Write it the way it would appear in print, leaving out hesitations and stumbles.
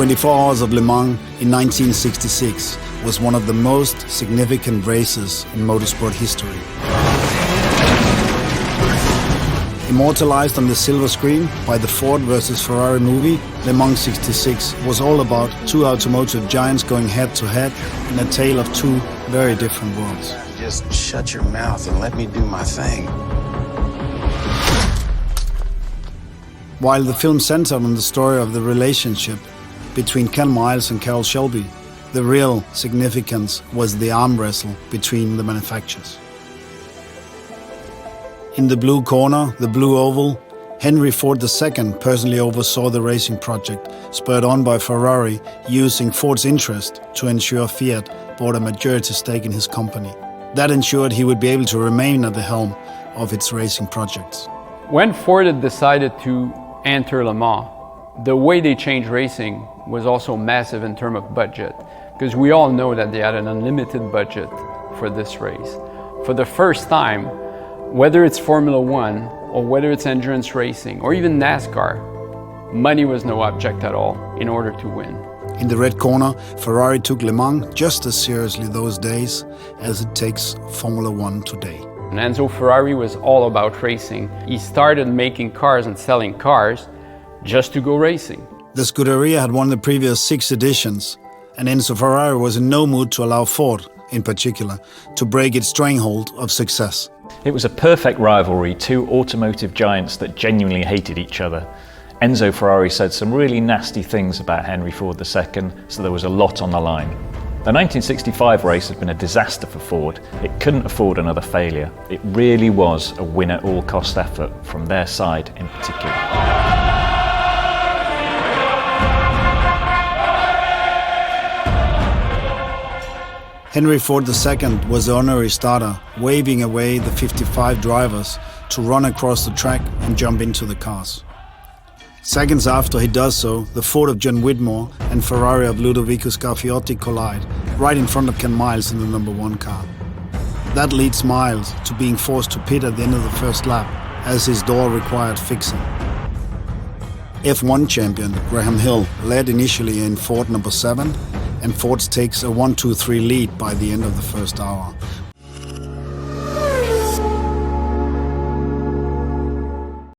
24 Hours of Le Mans in 1966 was one of the most significant races in motorsport history. Immortalized on the silver screen by the Ford versus Ferrari movie, Le Mans 66 was all about two automotive giants going head-to-head in a tale of two very different worlds. Just shut your mouth and let me do my thing. While the film centered on the story of the relationship between Ken Miles and Carroll Shelby, the real significance was the arm wrestle between the manufacturers. In the blue corner, the blue oval, Henry Ford II personally oversaw the racing project, spurred on by Ferrari, using Ford's interest to ensure Fiat bought a majority stake in his company. That ensured he would be able to remain at the helm of its racing projects. When Ford had decided to enter Le Mans, the way they changed racing was also massive in terms of budget, because we all know that they had an unlimited budget for this race. For the first time, whether it's Formula One or whether it's endurance racing or even NASCAR, money was no object at all in order to win. In the red corner, Ferrari took Le Mans just as seriously those days as it takes Formula One today. And Enzo Ferrari was all about racing. He started making cars and selling cars just to go racing. The Scuderia had won the previous 6 editions, and Enzo Ferrari was in no mood to allow Ford, in particular, to break its stranglehold of success. It was a perfect rivalry, two automotive giants that genuinely hated each other. Enzo Ferrari said some really nasty things about Henry Ford II, so there was a lot on the line. The 1965 race had been a disaster for Ford. It couldn't afford another failure. It really was a win-at-all-cost effort from their side in particular. Henry Ford II was the honorary starter, waving away the 55 drivers to run across the track and jump into the cars. Seconds after he does so, the Ford of John Whitmore and Ferrari of Ludovico Scarfiotti collide, right in front of Ken Miles in the number 1 car. That leads Miles to being forced to pit at the end of the first lap, as his door required fixing. F1 champion Graham Hill led initially in Ford number 7, and Ford takes a 1-2-3 lead by the end of the first hour,